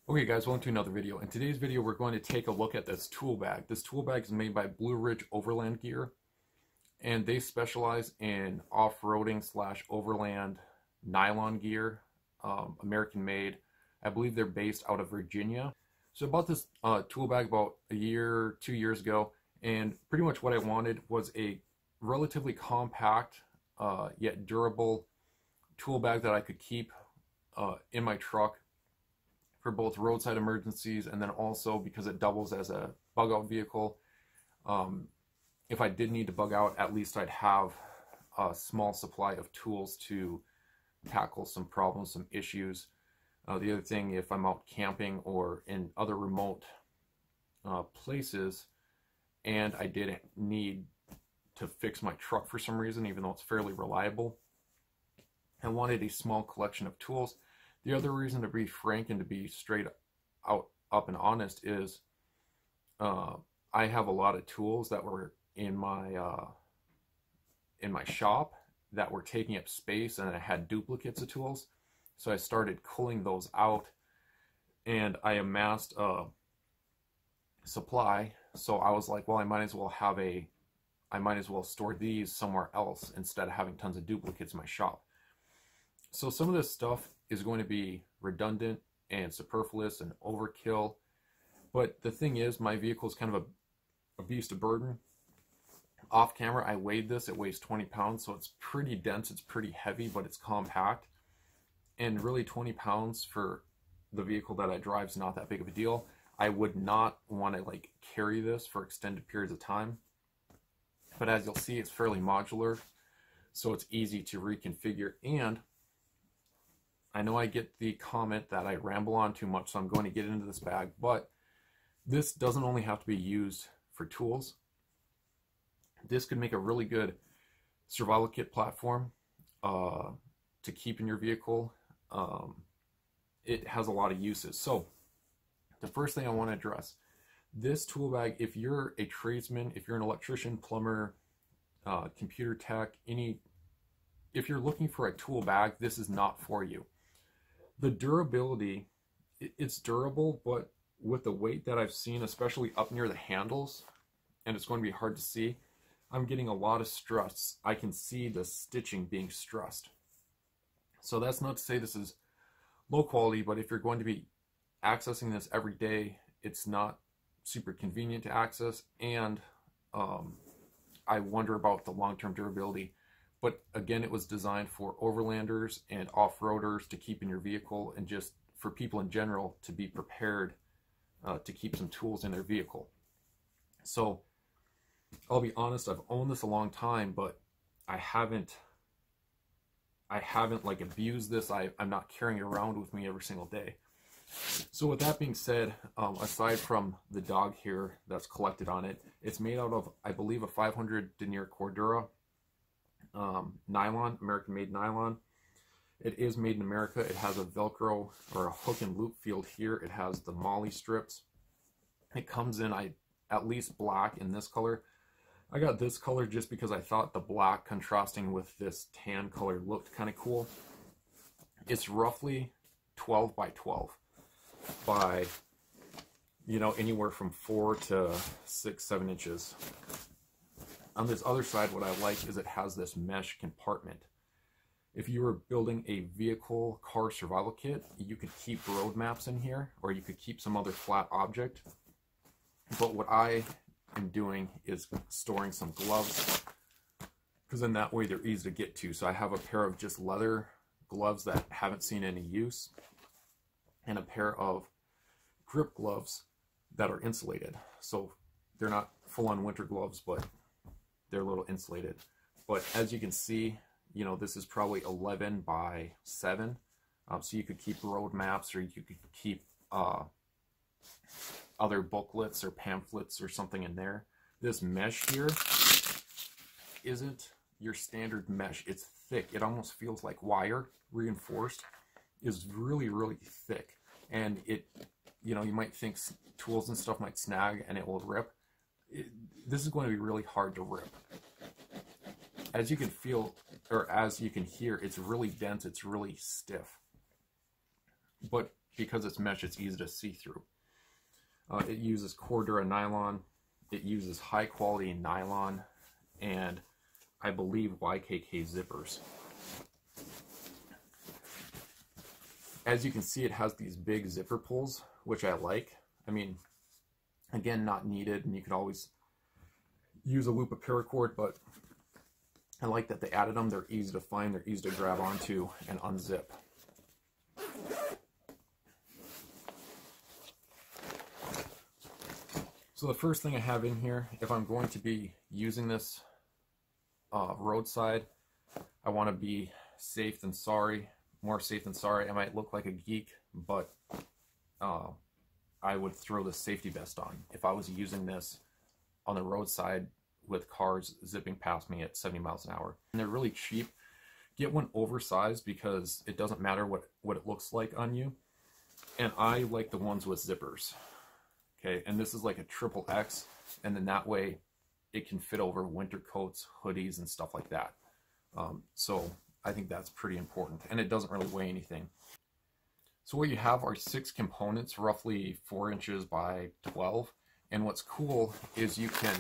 Okay guys, welcome to another video. In today's video we're going to take a look at this tool bag. This tool bag is made by Blue Ridge Overland Gear, and they specialize in off-roading / overland nylon gear, American made. I believe they're based out of Virginia. So I bought this tool bag about a year, 2 years ago, and pretty much what I wanted was a relatively compact yet durable tool bag that I could keep in my truck for both roadside emergencies, and then also because it doubles as a bug out vehicle. If I did need to bug out, at least I'd have a small supply of tools to tackle some problems, some issues. The other thing, if I'm out camping or in other remote places and I didn't need to fix my truck for some reason, even though it's fairly reliable, I wanted a small collection of tools. The other reason, to be frank and to be straight up and honest, is I have a lot of tools that were in my shop that were taking up space, and I had duplicates of tools. So I started culling those out, and I amassed a supply. So I was like, well, I might as well store these somewhere else instead of having tons of duplicates in my shop. So some of this stuff is going to be redundant and superfluous and overkill. But the thing is, my vehicle is kind of a beast of burden. Off camera, I weighed this. It weighs 20 pounds, so it's pretty dense. It's pretty heavy, but it's compact. And really 20 pounds for the vehicle that I drive is not that big of a deal. I would not want to carry this for extended periods of time. But as you'll see, it's fairly modular, so it's easy to reconfigure. And I know I get the comment that I ramble on too much, so I'm going to get into this bag, but this doesn't only have to be used for tools. This could make a really good survival kit platform to keep in your vehicle. It has a lot of uses. So the first thing I want to address, this tool bag, if you're a tradesman, if you're an electrician, plumber, computer tech, if you're looking for a tool bag, this is not for you. The durability, it's durable, but with the weight that I've seen, especially up near the handles, and it's going to be hard to see, I'm getting a lot of stress. I can see the stitching being stressed. So that's not to say this is low quality, but if you're going to be accessing this every day, it's not super convenient to access, and I wonder about the long-term durability. But again, it was designed for overlanders and off-roaders to keep in your vehicle, and just for people in general to be prepared to keep some tools in their vehicle. So I'll be honest, I've owned this a long time, but I haven't abused this. I'm not carrying it around with me every single day. So with that being said, aside from the dog hair that's collected on it, it's made out of, I believe, a 500 denier Cordura nylon, American made nylon. It is made in America. It has a Velcro or a hook and loop field here. It has the molly strips. It comes in at least black in this color. I got this color just because I thought the black contrasting with this tan color looked kind of cool. It's roughly 12 by 12 by, anywhere from 4 to 6, 7 inches. On this other side, what I like is it has this mesh compartment. If you were building a vehicle car survival kit, you could keep road maps in here, or you could keep some other flat object. But what I am doing is storing some gloves, because then that way they're easy to get to. So I have a pair of just leather gloves that haven't seen any use, and a pair of grip gloves that are insulated. So they're not full-on winter gloves, but they're a little insulated. But as you can see, this is probably 11 by 7. So you could keep road maps, or you could keep other booklets or pamphlets or something in there. This mesh here isn't your standard mesh. It's thick. It almost feels like wire, reinforced. It's really, really thick. And it, you might think tools and stuff might snag and it will rip. This is going to be really hard to rip. As you can feel, or as you can hear, it's really dense, it's really stiff. But because it's mesh, it's easy to see through. It uses Cordura nylon, it uses high quality nylon, and I believe YKK zippers. As you can see, it has these big zipper pulls, which I like. I mean, again, not needed, and you could always use a loop of paracord, but I like that they added them. They're easy to find, they're easy to grab onto and unzip. So the first thing I have in here, if I'm going to be using this roadside, I want to be safe than sorry. More safe than sorry. I might look like a geek, but I would throw the safety vest on if I was using this on the roadside with cars zipping past me at 70 miles an hour. And they're really cheap. Get one oversized because it doesn't matter what it looks like on you. And I like the ones with zippers. Okay, and this is like a XXX, and then that way it can fit over winter coats, hoodies, and stuff like that. So I think that's pretty important, and it doesn't really weigh anything. So what you have are 6 components, roughly 4 inches by 12, and what's cool is you can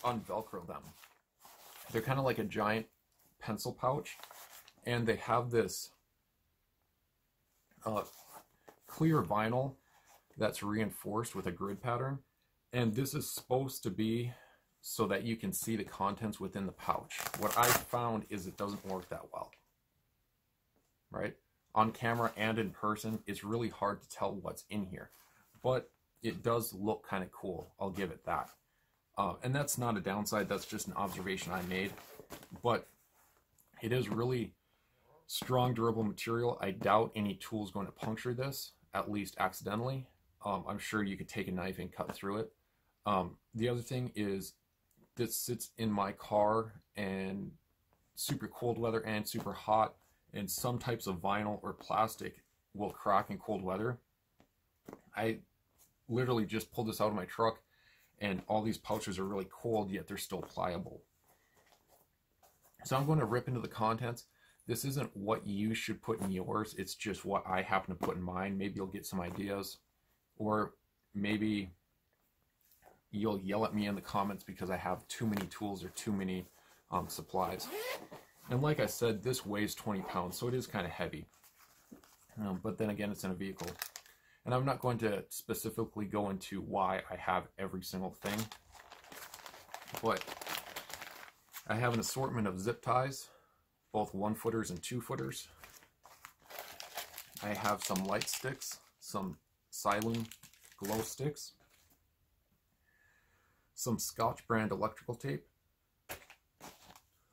unvelcro them. They're kind of like a giant pencil pouch, and they have this clear vinyl that's reinforced with a grid pattern, and this is supposed to be so that you can see the contents within the pouch. What I found is it doesn't work that well, right? On camera and in person, it's really hard to tell what's in here, but it does look kind of cool. I'll give it that. And that's not a downside, that's just an observation I made, but it is really strong, durable material. I doubt any tool is going to puncture this, at least accidentally. I'm sure you could take a knife and cut through it. The other thing is this sits in my car, and super cold weather and super hot, and some types of vinyl or plastic will crack in cold weather. I literally just pulled this out of my truck, and all these pouches are really cold, yet they're still pliable. So I'm going to rip into the contents. This isn't what you should put in yours, it's just what I happen to put in mine. Maybe you'll get some ideas, or maybe you'll yell at me in the comments because I have too many tools or too many supplies. And like I said, this weighs 20 pounds, so it is kind of heavy. But then again, it's in a vehicle. And I'm not going to specifically go into why I have every single thing, but I have an assortment of zip ties, both 1-footers and 2-footers. I have some light sticks, some Siloon glow sticks, some Scotch brand electrical tape,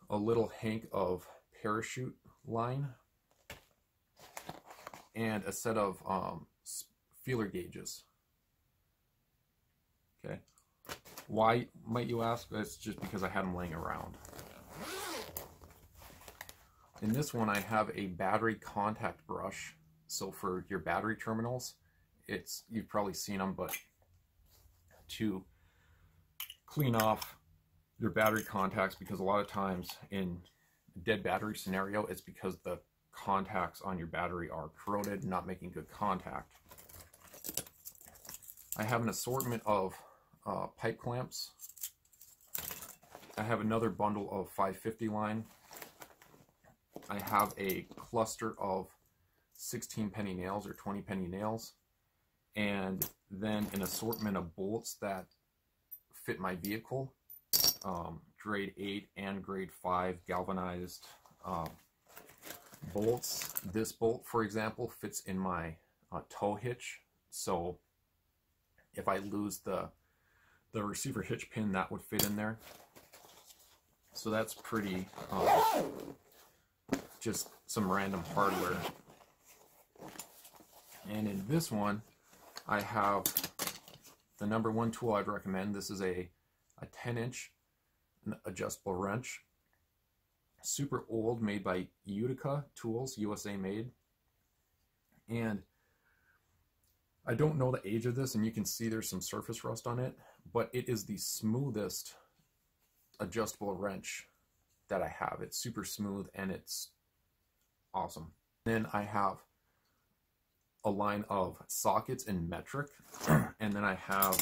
a little hank of parachute line, and a set of feeler gauges. Okay, why might you ask? It's just because I had them laying around. In this one, I have a battery contact brush. So for your battery terminals, you've probably seen them, but to clean off your battery contacts, because a lot of times in a dead battery scenario, it's because the contacts on your battery are corroded, not making good contact. I have an assortment of pipe clamps. I have another bundle of 550 line. I have a cluster of 16 penny nails or 20 penny nails, and then an assortment of bolts that fit my vehicle, grade 8 and grade 5 galvanized bolts. This bolt, for example, fits in my tow hitch, so if I lose the receiver hitch pin, that would fit in there. So that's pretty just some random hardware. And in this one, I have the #1 tool I'd recommend. This is a 10-inch adjustable wrench. Super old, made by Utica Tools, USA made. And I don't know the age of this, and you can see there's some surface rust on it, but it is the smoothest adjustable wrench that I have. It's super smooth and it's awesome. Then I have a line of sockets in metric, and then I have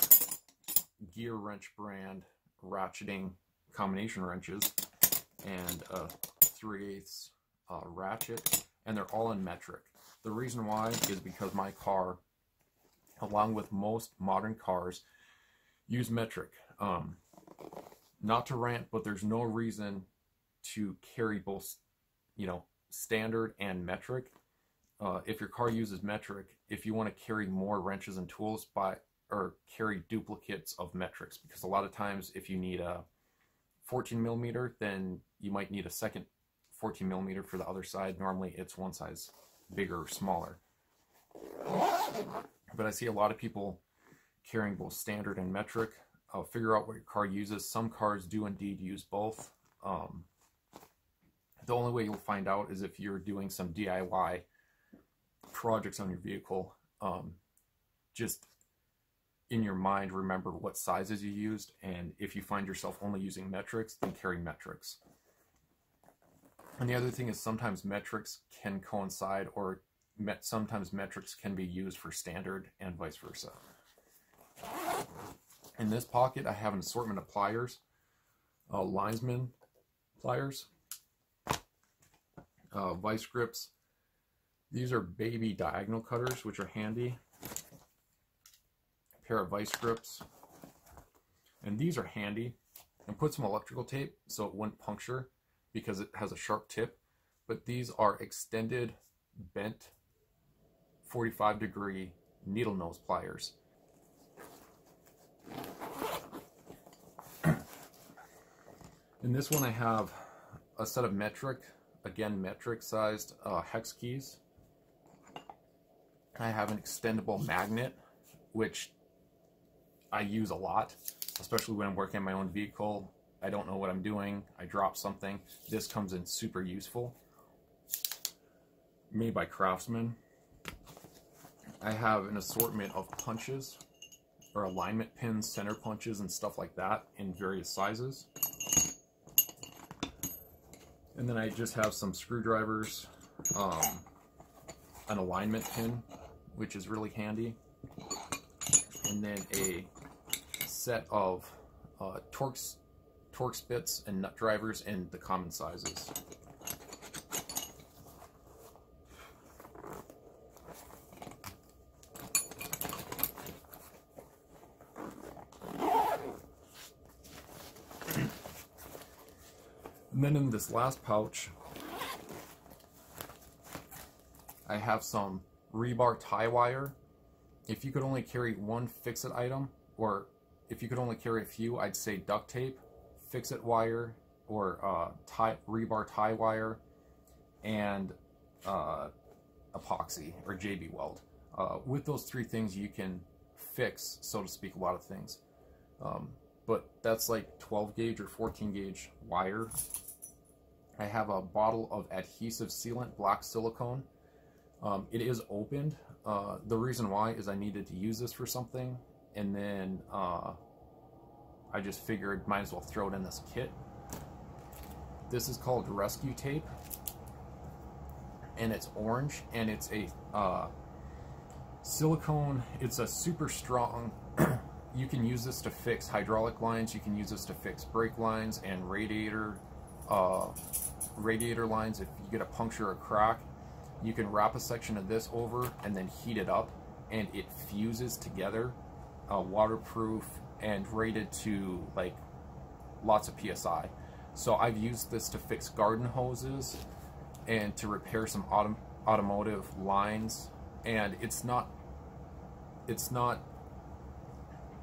Gear Wrench brand ratcheting combination wrenches and a 3/8 ratchet, and they're all in metric. The reason why is because my car, along with most modern cars, use metric. Not to rant, but there's no reason to carry both, standard and metric. If your car uses metric, if you want to carry more wrenches and tools, or carry duplicates of metrics, because a lot of times if you need a 14 millimeter, then you might need a second 14 millimeter for the other side. Normally it's one size bigger or smaller. But I see a lot of people carrying both standard and metric. Figure out what your car uses. Some cars do indeed use both. The only way you'll find out is if you're doing some DIY projects on your vehicle. Just in your mind, remember what sizes you used, and if you find yourself only using metrics, then carry metrics. And the other thing is sometimes metrics can coincide, or sometimes metrics can be used for standard and vice versa. In this pocket, I have an assortment of pliers, linesman pliers, vice grips. These are baby diagonal cutters, which are handy. A pair of vice grips, and these are handy. And put some electrical tape so it wouldn't puncture because it has a sharp tip. But these are extended, bent, 45-degree needle nose pliers. In this one I have a set of metric, again metric sized hex keys. I have an extendable magnet, which I use a lot, especially when I'm working on my own vehicle. I don't know what I'm doing, I drop something. This comes in super useful. Made by Craftsman. I have an assortment of punches, or alignment pins, center punches, and stuff like that in various sizes. And then I just have some screwdrivers, an alignment pin, which is really handy, and then a set of torque spits and nut drivers in the common sizes. And then in this last pouch, I have some rebar tie wire. If you could only carry one fix-it item, or if you could only carry a few, I'd say duct tape, fix-it wire, or rebar tie wire, and epoxy or JB weld. With those three things, you can fix, so to speak, a lot of things. But that's like 12 gauge or 14 gauge wire. I have a bottle of adhesive sealant, black silicone. It is opened. The reason why is I needed to use this for something, and then I just figured might as well throw it in this kit. This is called rescue tape, and it's orange, and it's a silicone. It's a super strong. You can use this to fix hydraulic lines, you can use this to fix brake lines and radiator lines. If you get a puncture or crack, you can wrap a section of this over and then heat it up, and it fuses together, waterproof and rated to like lots of PSI. So I've used this to fix garden hoses and to repair some automotive lines, and it's not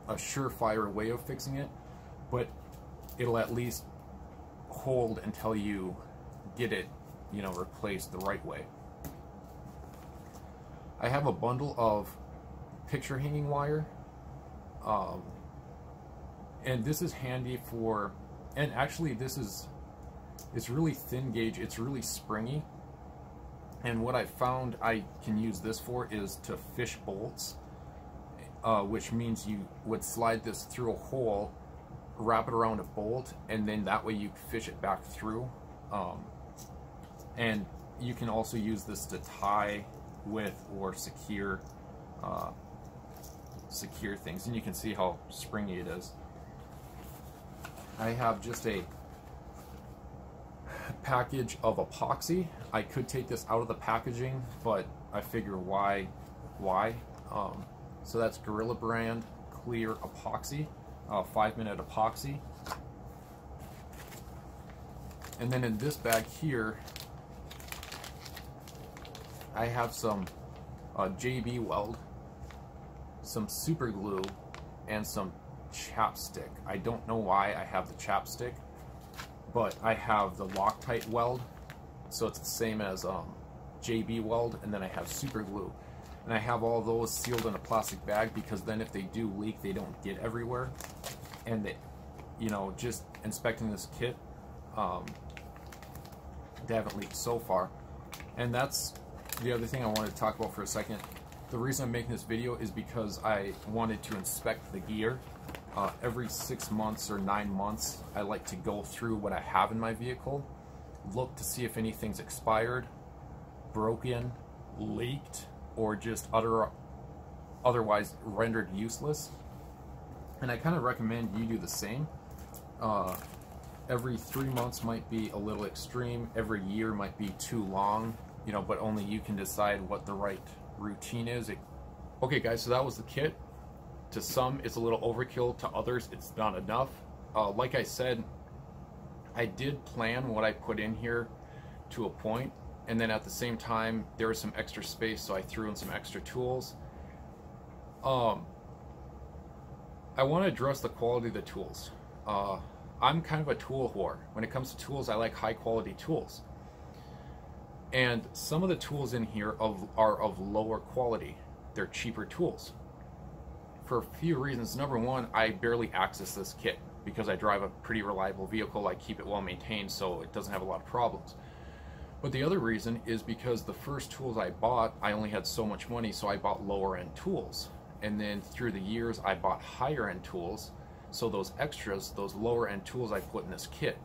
a surefire way of fixing it, but it'll at least hold until you get it, replaced the right way. I have a bundle of picture hanging wire, and this is handy for, and actually it's really thin gauge, it's really springy, and what I found I can use this for is to fish bolts, which means you would slide this through a hole, wrap it around a bolt, and then that way you fish it back through. And you can also use this to tie with or secure things, and you can see how springy it is. I have just a package of epoxy. I could take this out of the packaging, but I figure why? So that's Gorilla brand clear epoxy, 5-minute epoxy. And then in this bag here, I have some JB Weld, some super glue, and some chapstick. I don't know why I have the chapstick, but I have the Loctite weld, so it's the same as JB Weld, and then I have super glue. And I have all those sealed in a plastic bag because then if they do leak, they don't get everywhere. And they, you know, just inspecting this kit, they haven't leaked so far. And that's the other thing I wanted to talk about for a second. The reason I'm making this video is because I wanted to inspect the gear. Every 6 months or 9 months, I like to go through what I have in my vehicle, look to see if anything's expired, broken, leaked, or just otherwise rendered useless. And I kind of recommend you do the same. Every 3 months might be a little extreme, every year might be too long, you know, but only you can decide what the right routine is. Okay guys, so that was the kit. To some it's a little overkill, to others it's not enough. Like I said, I did plan what I put in here to a point, and then at the same time there was some extra space, so I threw in some extra tools. I want to address the quality of the tools. I'm kind of a tool whore. When it comes to tools, I like high quality tools. And some of the tools in here are of lower quality. They're cheaper tools. For a few reasons. Number one, I barely access this kit because I drive a pretty reliable vehicle. I keep it well maintained, so it doesn't have a lot of problems. But the other reason is because the first tools I bought, I only had so much money, so I bought lower end tools. And then through the years, I bought higher end tools. So those extras, those lower end tools I put in this kit.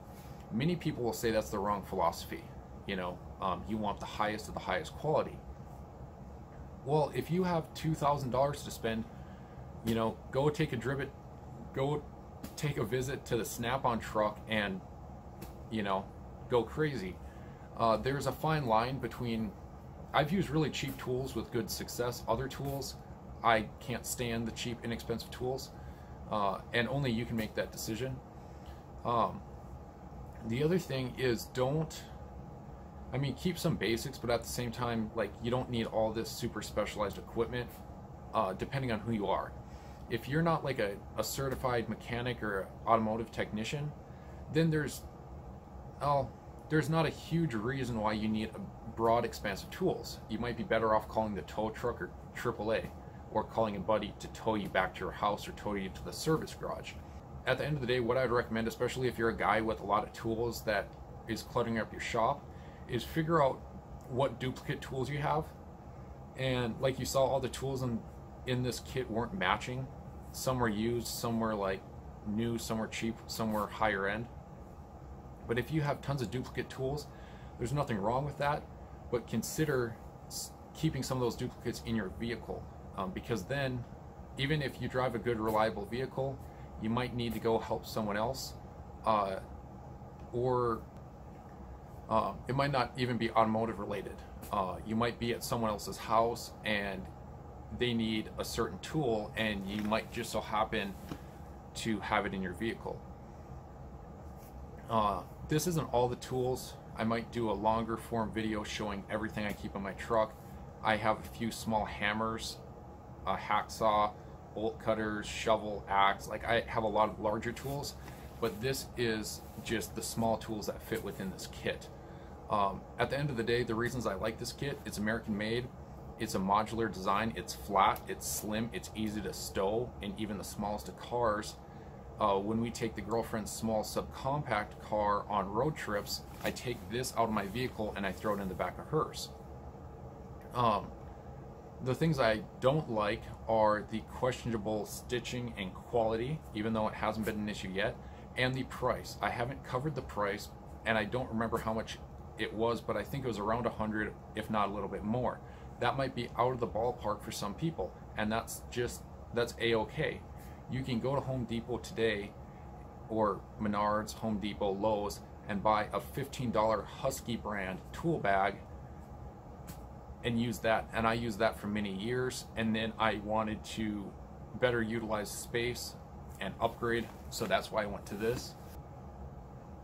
Many people will say that's the wrong philosophy. You know, you want the highest of the highest quality. Well, if you have $2,000 to spend, you know, go take a visit to the Snap-on truck and, you know, go crazy. There's a fine line between, I've used really cheap tools with good success. Other tools, I can't stand the cheap, inexpensive tools, and only you can make that decision. The other thing is keep some basics, but at the same time, like, you don't need all this super specialized equipment, depending on who you are. If you're not like a certified mechanic or automotive technician, then there's not a huge reason why you need broad, expansive tools. You might be better off calling the tow truck or AAA, or calling a buddy to tow you back to your house or tow you to the service garage. At the end of the day, what I would recommend, especially if you're a guy with a lot of tools that is cluttering up your shop, is figure out what duplicate tools you have. And like you saw, all the tools in this kit weren't matching. Some were used, some were like new, some were cheap, some were higher end. But if you have tons of duplicate tools, there's nothing wrong with that, but consider keeping some of those duplicates in your vehicle, because then, even if you drive a good, reliable vehicle, you might need to go help someone else, or it might not even be automotive related. You might be at someone else's house and they need a certain tool, and you might just so happen to have it in your vehicle. This isn't all the tools. I might do a longer form video showing everything I keep in my truck. I have a few small hammers, a hacksaw, bolt cutters, shovel, axe. Like, I have a lot of larger tools, but this is just the small tools that fit within this kit. At the end of the day, the reasons I like this kit: it's American made, it's a modular design, it's flat, it's slim, it's easy to stow, and even the smallest of cars. When we take the girlfriend's small subcompact car on road trips, I take this out of my vehicle and I throw it in the back of hers. The things I don't like are the questionable stitching and quality, even though it hasn't been an issue yet, and the price. I haven't covered the price, and I don't remember how much it was, but I think it was around 100, if not a little bit more. That might be out of the ballpark for some people, and that's a-okay. You can go to Home Depot today, or Menards, Home Depot, Lowe's, and buy a $15 Husky brand tool bag and use that. And I used that for many years, and then I wanted to better utilize space and upgrade, so that's why I went to this.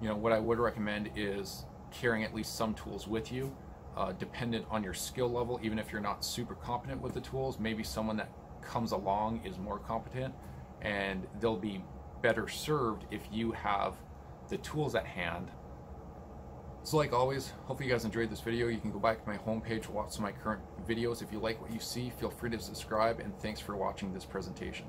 You know, what I would recommend is carrying at least some tools with you, dependent on your skill level. Even if you're not super competent with the tools, maybe someone that comes along is more competent, and they'll be better served if you have the tools at hand. So like always, hopefully you guys enjoyed this video. You can go back to my homepage, watch some of my current videos. If you like what you see, feel free to subscribe, and thanks for watching this presentation.